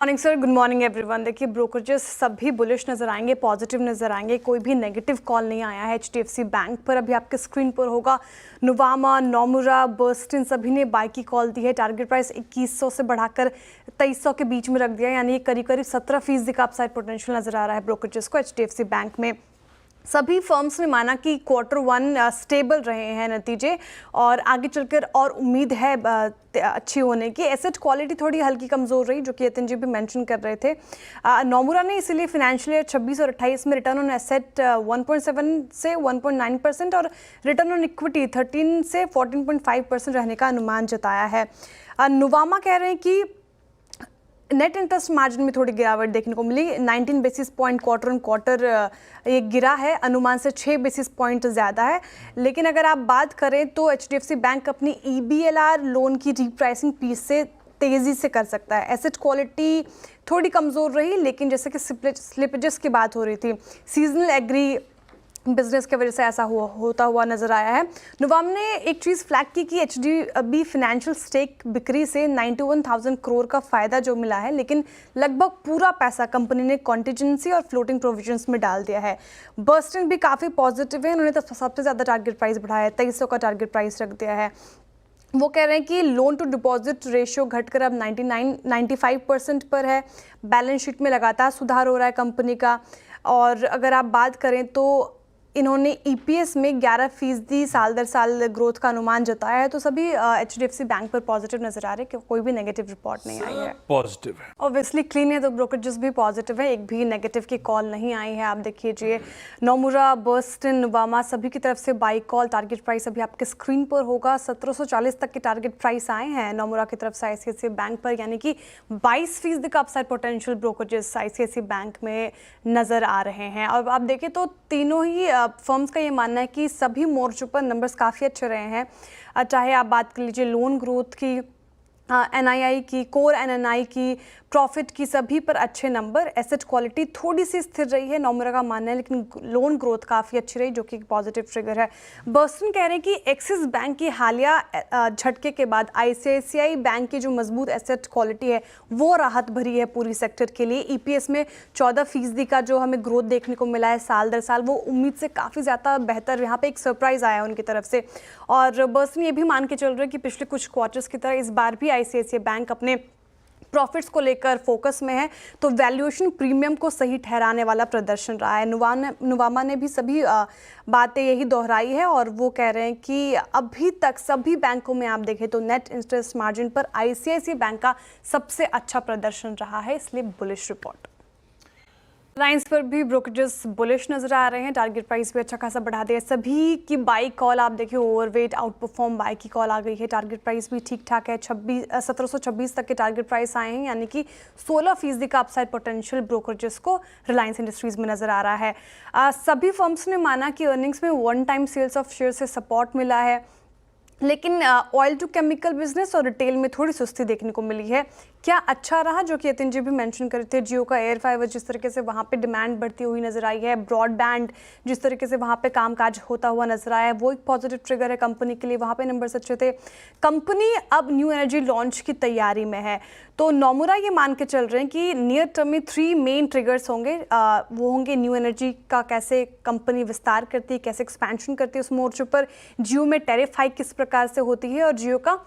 Morning sir, good morning everyone. देखिए, brokerages सभी bullish नजर आएंगे, पॉजिटिव नजर आएंगे, कोई भी नेगेटिव कॉल नहीं आया है HDFC बैंक पर। अभी आपके स्क्रीन पर होगा नुवामा, नोमुरा, बर्स्टिन सभी ने बाय की कॉल दी है। टारगेट प्राइस 2100 से बढ़ाकर 2300 के बीच में रख दिया, यानी करीब करीब 17% का अपसाइड पोटेंशियल नजर आ रहा है ब्रोकरेजेस को HDFC बैंक में। सभी फर्म्स ने माना कि Q1 स्टेबल रहे हैं नतीजे, और आगे चलकर और उम्मीद है अच्छी होने की। एसेट क्वालिटी थोड़ी हल्की कमज़ोर रही, जो कि यतिन जी भी मेंशन कर रहे थे। नोमुरा ने इसीलिए फाइनेंशियल ईयर 26 और 28 में रिटर्न ऑन एसेट 1.7 से 1.9% और रिटर्न ऑन इक्विटी 13 से 14.5% रहने का अनुमान जताया है। नुवामा कह रहे हैं कि नेट इंटरेस्ट मार्जिन में थोड़ी गिरावट देखने को मिली, 19 बेसिस पॉइंट क्वार्टर ये गिरा है, अनुमान से 6 बेसिस पॉइंट ज़्यादा है। लेकिन अगर आप बात करें तो HDFC बैंक अपनी EBLR लोन की रीप्राइसिंग पीस से तेज़ी से कर सकता है। एसेट क्वालिटी थोड़ी कमज़ोर रही, लेकिन जैसे कि स्लिपेजेस की बात हो रही थी, सीजनल एग्री बिजनेस की वजह से ऐसा होता हुआ नजर आया है। नुवाम ने एक चीज़ फ्लैग की कि HDB फाइनेंशियल स्टेक बिक्री से 91,000 करोड़ का फ़ायदा जो मिला है, लेकिन लगभग पूरा पैसा कंपनी ने कॉन्टिजेंसी और फ्लोटिंग प्रोविजंस में डाल दिया है। बर्स्टिन भी काफ़ी पॉजिटिव है, उन्होंने तो सबसे ज़्यादा टारगेट प्राइस बढ़ाया है, 2300 का टारगेट प्राइस रख दिया है। वो कह रहे हैं कि लोन टू डिपॉजिट रेशियो घटकर अब 95% पर है। बैलेंस शीट में लगातार सुधार हो रहा है कंपनी का। और अगर आप बात करें तो इन्होंने EPS में 11% साल दर साल ग्रोथ का अनुमान जताया है। तो सभी HDFC बैंक पर पॉजिटिव नजर आ रहे हैं, कोई भी नेगेटिव रिपोर्ट नहीं आई है। पॉजिटिव है, ऑब्वियसली क्लीन है, तो ब्रोकरेजेस भी पॉजिटिव है, एक भी नेगेटिव की कॉल नहीं आई है। आप देखिए, नोमुरा, बर्स्टिन, नुवामा सभी की तरफ से बाई कॉल। टारगेट प्राइस अभी आपके स्क्रीन पर होगा, 1740 तक के टारगेट प्राइस आए हैं नोमुरा की तरफ से ICICI बैंक पर, यानी कि 22% का upside potential brokerages ICICI bank में नजर आ रहे हैं। और आप देखें तो तीनों ही फर्म्स का ये मानना है कि सभी मोर्चों पर नंबर्स काफ़ी अच्छे रहे हैं। चाहे आप बात कर लीजिए लोन ग्रोथ की, NII की, कोर NNI की, प्रॉफिट की, सभी पर अच्छे नंबर। एसेट क्वालिटी थोड़ी सी स्थिर रही है नोमुरा का मानना है, लेकिन लोन ग्रोथ काफ़ी अच्छी रही, जो कि एक पॉजिटिव ट्रिगर है। बर्स्टिन कह रहे हैं कि एक्सिस बैंक की हालिया झटके के बाद ICICI बैंक की जो मजबूत एसेट क्वालिटी है वो राहत भरी है पूरी सेक्टर के लिए। EPS में 14% का जो हमें ग्रोथ देखने को मिला है साल दर साल, वो उम्मीद से काफ़ी ज़्यादा बेहतर, यहाँ पर एक सरप्राइज़ आया उनकी तरफ से। और बर्स्टिन ये भी मान के चल रहे हैं कि पिछले कुछ क्वार्टर्स की तरह इस बार भी ICICI बैंक अपने प्रॉफिट्स को लेकर फोकस में है, तो वैल्यूएशन प्रीमियम को सही ठहराने वाला प्रदर्शन रहा है। नुवामा ने भी सभी बातें यही दोहराई है, और वो कह रहे हैं कि अभी तक सभी बैंकों में आप देखें तो नेट इंटरेस्ट मार्जिन पर ICICI बैंक का सबसे अच्छा प्रदर्शन रहा है, इसलिए बुलिश रिपोर्ट। लाइंस पर भी ब्रोकरेजेस बुलिश नजर आ रहे हैं, टारगेट प्राइस भी अच्छा खासा बढ़ा दिया। सभी की बाई कॉल आप देखिए, ओवरवेट आउट परफॉर्म बाई की कॉल आ गई है। टारगेट प्राइस भी ठीक ठाक है, 1726 तक के टारगेट प्राइस आए हैं, यानी कि 16% का अपसाइड पोटेंशियल ब्रोकरेजेस को रिलायंस इंडस्ट्रीज में नजर आ रहा है। सभी फर्म्स ने माना कि अर्निंग्स में 1 टाइम सेल्स ऑफ शेयर से सपोर्ट मिला है, लेकिन ऑयल टू केमिकल बिजनेस और रिटेल में थोड़ी सुस्ती देखने को मिली है। क्या अच्छा रहा, जो कि यतिन जी भी मेंशन कर रहे थे, जियो का एयर फाइबर जिस तरीके से वहाँ पे डिमांड बढ़ती हुई नजर आई है, ब्रॉडबैंड जिस तरीके से वहाँ पे कामकाज होता हुआ नजर आया है, वो एक पॉजिटिव ट्रिगर है कंपनी के लिए, वहाँ पे नंबर्स अच्छे थे। कंपनी अब न्यू एनर्जी लॉन्च की तैयारी में है, तो नोमुरा ये मान के चल रहे हैं कि नियर टर्म में 3 मेन ट्रिगर्स होंगे। वो होंगे न्यू एनर्जी का कैसे कंपनी विस्तार करती है, कैसे एक्सपेंशन करती है उस मोर्चे पर, जियो में टैरिफ हाइक किस प्रकार से होती है, और जियो का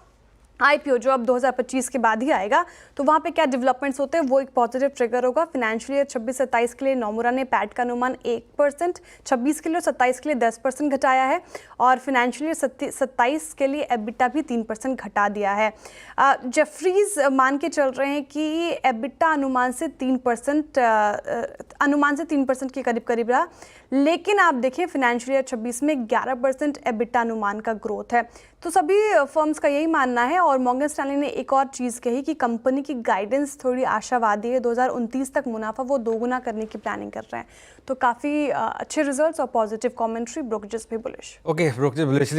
IPO जो अब 2025 के बाद ही आएगा, तो वहाँ पे क्या डेवलपमेंट्स होते हैं, वो एक पॉजिटिव ट्रिगर होगा। फाइनेंशियल ईयर 26-27 के लिए नोमुरा ने पैट का अनुमान 1%, 26 के लिए और 27 के लिए 10% घटाया है, और फाइनेंशियल ईयर 27 के लिए EBITDA भी 3% घटा दिया है। जेफरीज मान के चल रहे हैं कि EBITDA अनुमान से 3% के करीब करीब रहा, लेकिन आप देखिए फाइनेंशियल ईयर 26 में 11% EBITDA अनुमान का ग्रोथ है। तो सभी फर्म्स का यही मानना है। और मॉर्गन स्टैनली ने एक और चीज़ कही कि कंपनी की गाइडेंस थोड़ी आशावादी है, 2029 तक मुनाफा वो दोगुना करने की प्लानिंग कर रहे हैं। तो काफ़ी अच्छे रिजल्ट्स और पॉजिटिव कमेंट्री, ब्रोकरेजेस भी बुलिश। Okay, brokerages bullish